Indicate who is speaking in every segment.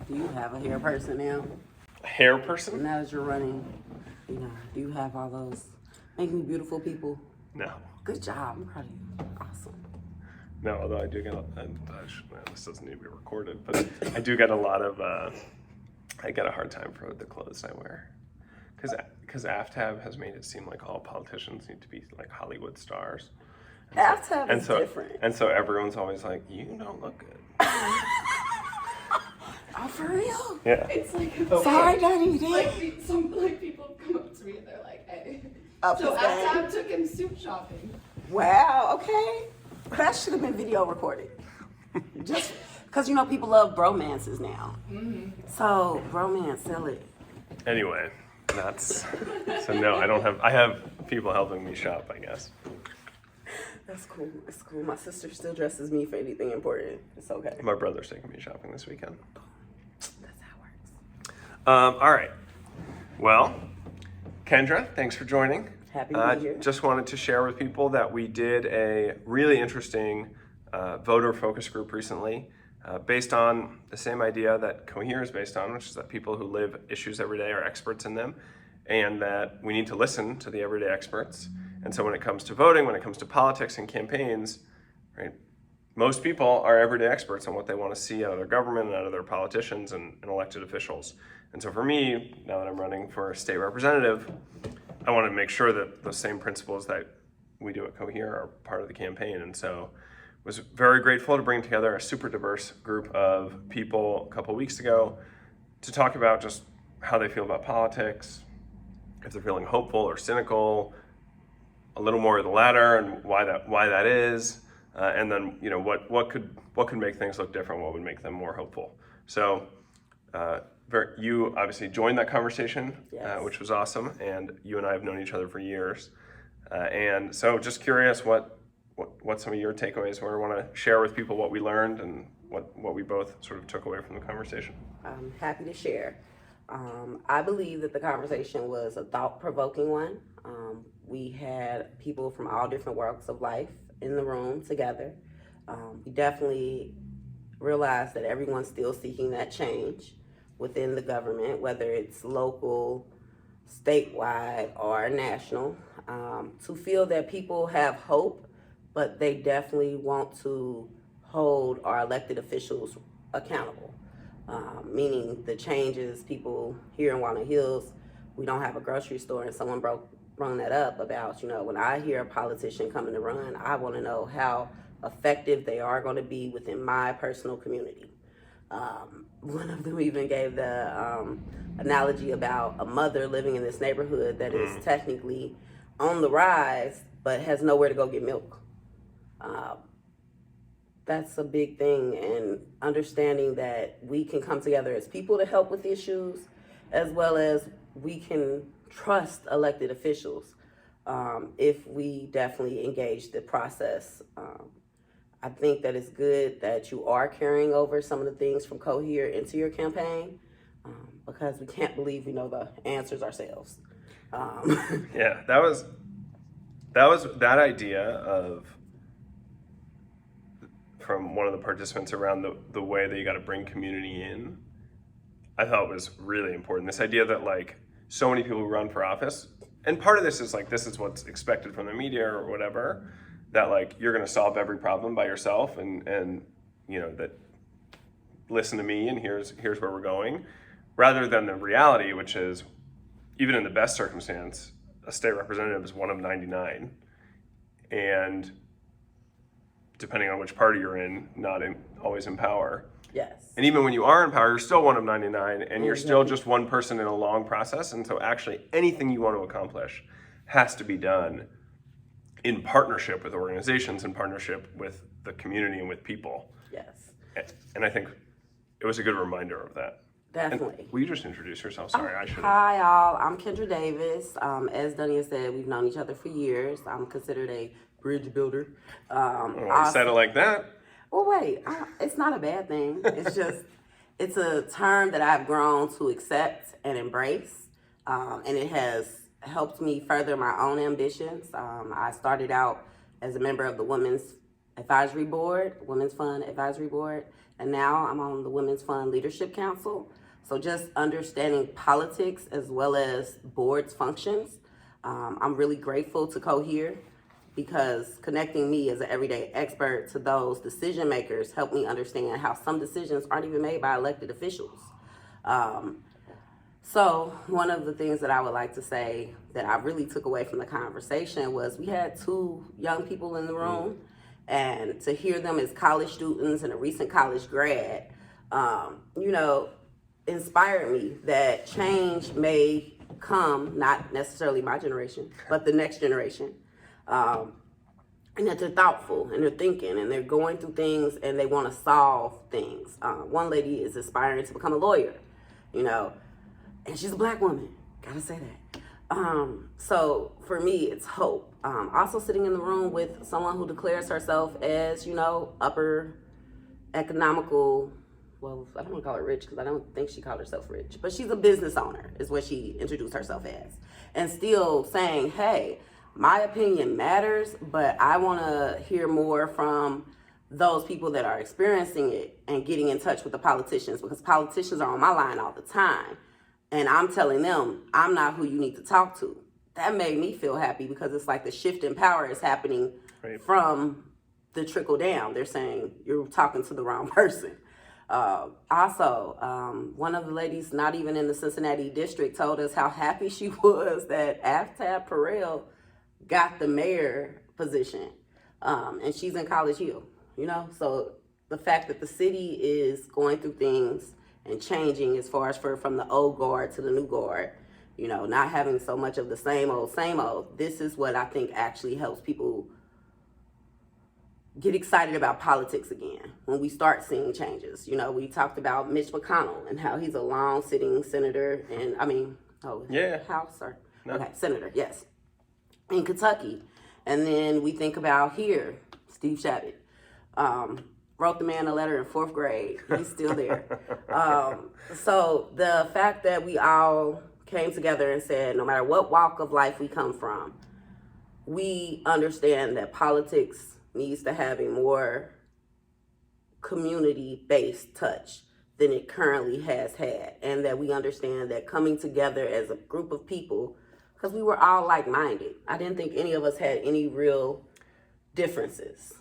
Speaker 1: Do you have a hair person now?
Speaker 2: A hair person?
Speaker 1: Now that you're running, do you have all those Make Me Beautiful people?
Speaker 2: No.
Speaker 1: Good job. I'm proud of you. Awesome.
Speaker 2: No, although I do get, this doesn't need to be recorded, but I do get a lot of, I get a hard time for the clothes I wear. Because AFTAB has made it seem like all politicians need to be like Hollywood stars.
Speaker 1: AFTAB is different.
Speaker 2: And so everyone's always like, you don't look good.
Speaker 1: Oh, for real?
Speaker 2: Yeah.
Speaker 3: It's like,
Speaker 1: Sorry, Daddy.
Speaker 3: some people come up to me and they're like, hey.
Speaker 1: Up
Speaker 3: So
Speaker 1: his game.
Speaker 3: after I took him suit shopping.
Speaker 1: Wow, okay. That should have been video recorded. Just because, people love bromances now. Mm-hmm. So, bromance, sell it.
Speaker 2: Anyway, so no, I have people helping me shop, I guess.
Speaker 1: That's cool. It's cool. My sister still dresses me for anything important. It's okay.
Speaker 2: My brother's taking me shopping this weekend.
Speaker 1: That's how it works.
Speaker 2: All right. Well, Kendra, thanks for joining.
Speaker 1: Happy to be here.
Speaker 2: Just wanted to share with people that we did a really interesting voter focus group recently based on the same idea that Cohere is based on, which is that people who live issues every day are experts in them, and that we need to listen to the everyday experts. And so when it comes to voting, when it comes to politics and campaigns, right, most people are everyday experts on what they want to see out of their government and out of their politicians and elected officials. And so for me, now that I'm running for state representative, I want to make sure that the same principles that we do at Cohere are part of the campaign. And so was very grateful to bring together a super diverse group of people a couple weeks ago to talk about just how they feel about politics, if they're feeling hopeful or cynical, a little more of the latter, and why that is, and then what could make things look different, what would make them more hopeful. So you obviously joined that conversation,
Speaker 1: yes.
Speaker 2: Which was awesome, and you and I have known each other for years, and so just curious what some of your takeaways were. I want to share with people what we learned and what we both sort of took away from the conversation.
Speaker 1: I'm happy to share. I believe that the conversation was a thought-provoking one. We had people from all different walks of life in the room together. We definitely realized that everyone's still seeking that change within the government, whether it's local, statewide, or national, to feel that people have hope, but they definitely want to hold our elected officials accountable. Meaning the changes people here in Walnut Hills, we don't have a grocery store, and someone brought that up about, when I hear a politician coming to run, I want to know how effective they are going to be within my personal community. One of them even gave the analogy about a mother living in this neighborhood that is technically on the rise, but has nowhere to go get milk. That's a big thing, and understanding that we can come together as people to help with issues, as well as we can trust elected officials if we definitely engage the process. I think that it's good that you are carrying over some of the things from Cohere into your campaign, because we can't believe we know the answers ourselves.
Speaker 2: Yeah, that was that idea of, from one of the participants around the way that you got to bring community in, I thought was really important. This idea that like so many people who run for office, and part of this is like, this is what's expected from the media or whatever, that like you're going to solve every problem by yourself and that listen to me and here's where we're going, rather than the reality, which is even in the best circumstance, a state representative is one of 99, and depending on which party you're in, always in power.
Speaker 1: Yes.
Speaker 2: And even when you are in power, you're still one of 99, and you're still just one person in a long process. And so actually anything you want to accomplish has to be done in partnership with organizations, in partnership with the community and with people.
Speaker 1: Yes.
Speaker 2: And I think it was a good reminder of that.
Speaker 1: Definitely.
Speaker 2: And will you just introduce yourself? Sorry, I should.
Speaker 1: Hi, all. I'm Kendra Davis. As Dunya said, we've known each other for years. I'm considered a bridge builder.
Speaker 2: You said it like that.
Speaker 1: Well, wait. It's not a bad thing. It's just, it's a term that I've grown to accept and embrace. And it has helped me further my own ambitions. I started out as a member of the Women's Advisory Board, Women's Fund Advisory Board, and now I'm on the Women's Fund Leadership Council. So just understanding politics as well as boards functions. I'm really grateful to Cohere because connecting me as an everyday expert to those decision makers helped me understand how some decisions aren't even made by elected officials. So one of the things that I would like to say that I really took away from the conversation was we had two young people in the room, and to hear them as college students and a recent college grad, inspired me that change may come, not necessarily my generation, but the next generation. And that they're thoughtful and they're thinking and they're going through things and they want to solve things. One lady is aspiring to become a lawyer, and she's a Black woman. Gotta say that. So for me, it's hope. Also sitting in the room with someone who declares herself as, upper economical, well, I don't want to call her rich because I don't think she called herself rich, but she's a business owner is what she introduced herself as. And still saying, hey, my opinion matters, but I want to hear more from those people that are experiencing it and getting in touch with the politicians, because politicians are on my line all the time. And I'm telling them, I'm not who you need to talk to. That made me feel happy because it's like the shift in power is happening from the trickle down. They're saying you're talking to the wrong person. One of the ladies, not even in the Cincinnati district, told us how happy she was that Aftab Perel got the mayor position. And she's in College Hill, So the fact that the city is going through things and changing as far as from the old guard to the new guard, not having so much of the same old. This is what I think actually helps people get excited about politics again when we start seeing changes. We talked about Mitch McConnell and how he's a long-sitting senator House or senator, yes, in Kentucky. And then we think about here, Steve Shabbat. Wrote the man a letter in 4th grade. He's still there. So the fact that we all came together and said, no matter what walk of life we come from, we understand that politics needs to have a more community-based touch than it currently has had. And that we understand that coming together as a group of people, because we were all like-minded. I didn't think any of us had any real differences.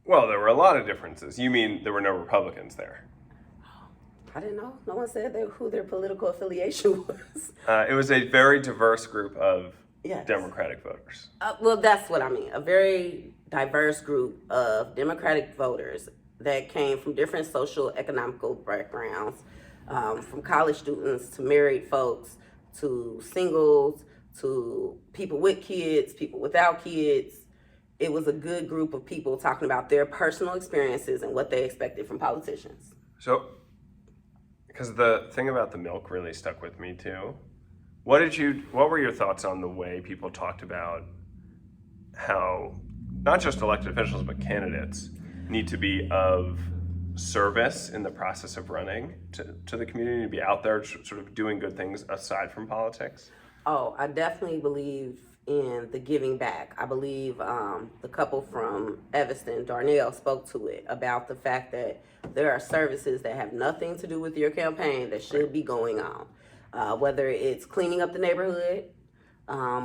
Speaker 2: Well, there were a lot of differences. You mean there were no Republicans there?
Speaker 1: I didn't know. No one said who their political affiliation was.
Speaker 2: It was a very diverse group of
Speaker 1: Yes.
Speaker 2: Democratic voters.
Speaker 1: Well, that's what I mean. A very diverse group of Democratic voters that came from different social economical backgrounds, from college students to married folks to singles to people with kids, people without kids. It was a good group of people talking about their personal experiences and what they expected from politicians.
Speaker 2: So, because the thing about the milk really stuck with me too. What were your thoughts on the way people talked about how not just elected officials but candidates need to be of service in the process of running to the community, to be out there sort of doing good things aside from politics?
Speaker 1: Oh, I definitely believe in the giving back. I believe the couple from Evanston, Darnell, spoke to it about the fact that there are services that have nothing to do with your campaign that should be going on. Whether it's cleaning up the neighborhood,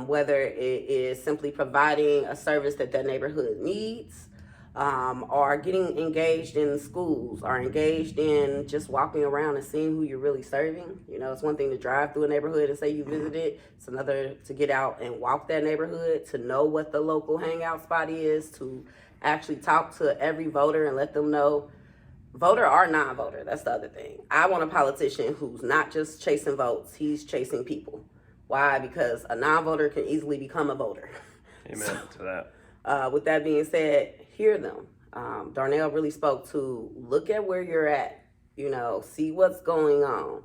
Speaker 1: whether it is simply providing a service that neighborhood needs, or getting engaged in schools, or engaged in just walking around and seeing who you're really serving. It's one thing to drive through a neighborhood and say you visited. It's another to get out and walk that neighborhood, to know what the local hangout spot is, to actually talk to every voter and let them know, voter or non-voter. That's the other thing. I want a politician who's not just chasing votes, he's chasing people. Why? Because a non-voter can easily become a voter.
Speaker 2: Amen to that.
Speaker 1: With that being said, hear them. Darnell really spoke to look at where you're at, see what's going on.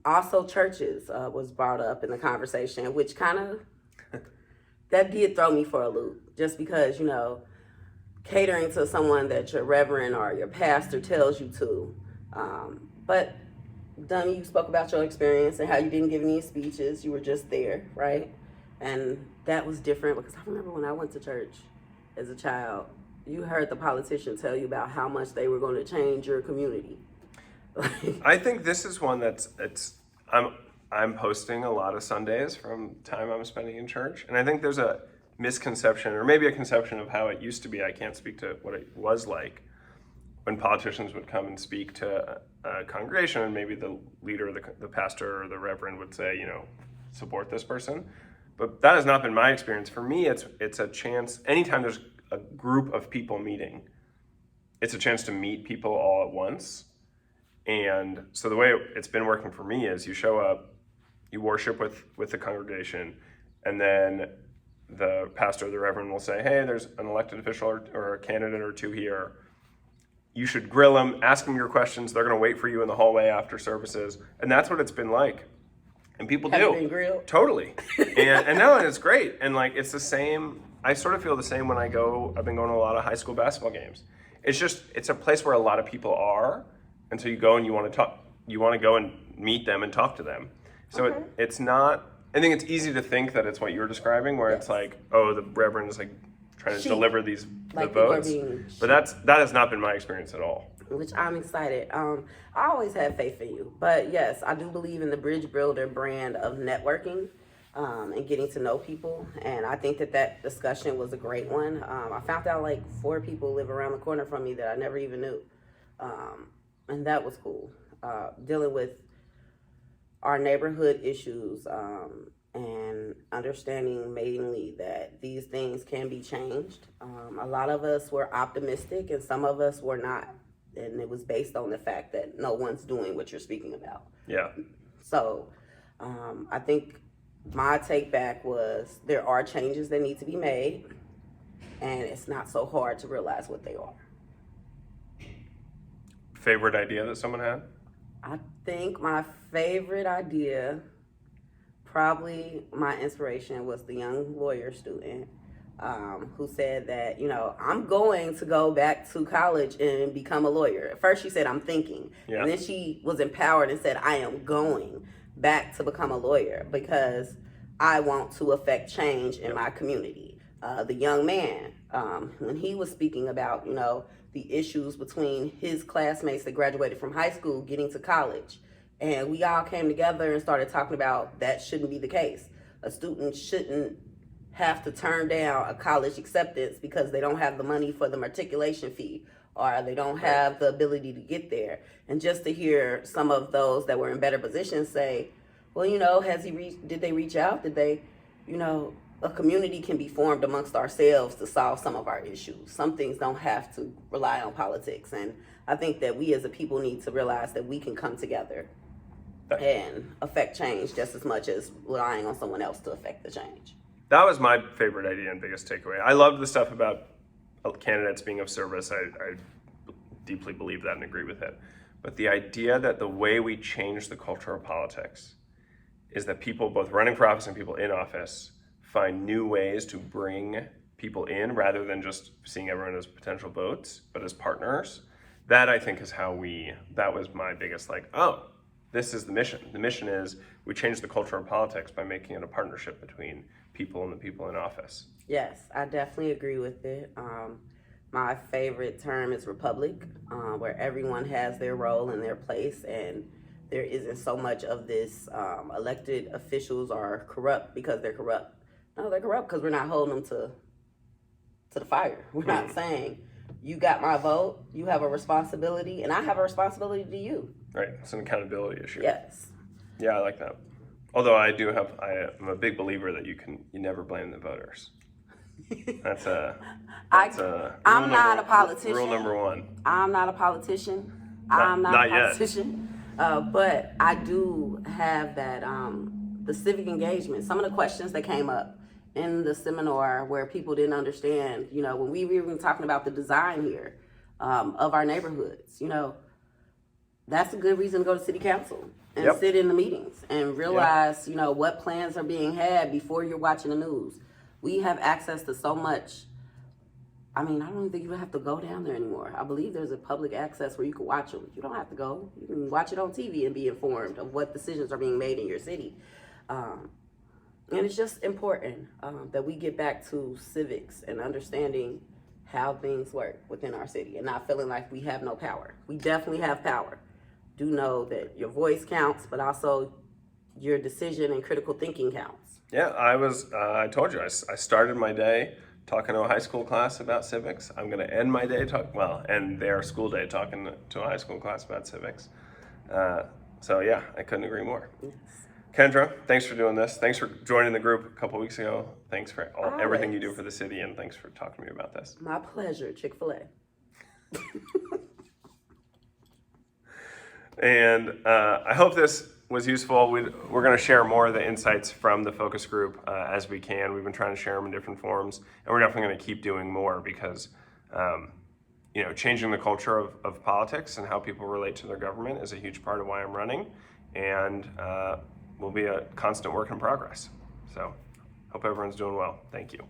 Speaker 1: Also, churches was brought up in the conversation, which kind of, that did throw me for a loop, just because, catering to someone that your reverend or your pastor tells you to. But Dunny, you spoke about your experience and how you didn't give any speeches. You were just there, right? And that was different because I remember when I went to church as a child, You heard the politician tell you about how much they were going to change your community.
Speaker 2: I think this is one I'm posting a lot of Sundays from time I'm spending in church, and I think there's a misconception, or maybe a conception of how it used to be. I can't speak to what it was like when politicians would come and speak to a congregation, and maybe the leader, the pastor, or the reverend would say, support this person. But that has not been my experience. For me, it's a chance. Anytime there's a group of people meeting, it's a chance to meet people all at once. And so the way it's been working for me is you show up, you worship with the congregation, and then the pastor or the reverend will say, hey, there's an elected official or a candidate or two here. You should grill them, ask them your questions. They're going to wait for you in the hallway after services. And that's what it's been like. And people
Speaker 1: Have
Speaker 2: do.
Speaker 1: you been grilled?
Speaker 2: Totally. and no, and it's great. And like, it's the same. I sort of feel the same when I've been going to a lot of high school basketball games. It's a place where a lot of people are. And so you go and you want to talk, you want to go and meet them and talk to them. So
Speaker 1: Okay.
Speaker 2: it's not, I think it's easy to think that it's what you're describing, where it's like, oh, the reverend is like trying to
Speaker 1: Sheep.
Speaker 2: deliver the
Speaker 1: Like people are
Speaker 2: votes.
Speaker 1: being
Speaker 2: But that has not been my experience at all.
Speaker 1: Which I'm excited. I always had faith in you, but yes, I do believe in the Bridge Builder brand of networking and getting to know people. And I think that discussion was a great one. I found out like 4 people live around the corner from me that I never even knew, and that was cool. Dealing with our neighborhood issues and understanding mainly that these things can be changed. A lot of us were optimistic, and some of us were not. And it was based on the fact that no one's doing what you're speaking about.
Speaker 2: Yeah.
Speaker 1: So I think my take back was there are changes that need to be made, and it's not so hard to realize what they are.
Speaker 2: Favorite idea that someone had?
Speaker 1: I think my favorite idea, probably my inspiration, was the young lawyer student who said that, I'm going to go back to college and become a lawyer. At first she said, I'm thinking.
Speaker 2: Yeah.
Speaker 1: And then she was empowered and said, I am going back to become a lawyer because I want to affect change in my community. The young man, when he was speaking about, the issues between his classmates that graduated from high school getting to college, and we all came together and started talking about that shouldn't be the case. A student shouldn't have to turn down a college acceptance because they don't have the money for the matriculation fee or they don't have the ability to get there. And just to hear some of those that were in better positions say, well, did they reach out? Did they, a community can be formed amongst ourselves to solve some of our issues. Some things don't have to rely on politics. And I think that we as a people need to realize that we can come together and affect change just as much as relying on someone else to affect the change.
Speaker 2: That was my favorite idea and biggest takeaway. I loved the stuff about candidates being of service. I deeply believe that and agree with it. But the idea that the way we change the culture of politics is that people both running for office and people in office find new ways to bring people in rather than just seeing everyone as potential votes, but as partners. That I think is that was my biggest this is the mission. The mission is we change the culture of politics by making it a partnership between people and the people in office.
Speaker 1: Yes, I definitely agree with it. My favorite term is republic, where everyone has their role and their place, and there isn't so much of this elected officials are corrupt because they're corrupt. No, they're corrupt because we're not holding them to the fire. We're not saying, you got my vote, you have a responsibility, and I have a responsibility to you.
Speaker 2: Right, it's an accountability issue.
Speaker 1: Yes.
Speaker 2: Yeah, I like that. Although I am a big believer that you never blame the voters.
Speaker 1: I'm not a politician.
Speaker 2: Rule number 1.
Speaker 1: I'm not a politician. But I do have that the civic engagement. Some of the questions that came up in the seminar where people didn't understand, when we were even talking about the design here of our neighborhoods, that's a good reason to go to city council and sit in the meetings and realize, what plans are being had before you're watching the news. We have access to so much. I don't even think you have to go down there anymore. I believe there's a public access where you can watch them. You don't have to go. You can watch it on TV and be informed of what decisions are being made in your city. And it's just important that we get back to civics and understanding how things work within our city and not feeling like we have no power. We definitely have power. Do know that your voice counts, but also your decision and critical thinking counts.
Speaker 2: Yeah, I told you, I started my day talking to a high school class about civics. I'm going to end my day end their school day talking to a high school class about civics. So yeah, I couldn't agree more.
Speaker 1: Yes.
Speaker 2: Kendra, thanks for doing this. Thanks for joining the group a couple weeks ago. Thanks for everything you do
Speaker 1: Always.
Speaker 2: for the city, and thanks for talking to me about this.
Speaker 1: My pleasure, Chick-fil-A.
Speaker 2: And I hope this was useful. We're going to share more of the insights from the focus group as we can. We've been trying to share them in different forms, and we're definitely going to keep doing more because changing the culture of politics and how people relate to their government is a huge part of why I'm running, and will be a constant work in progress. So hope everyone's doing well. Thank you.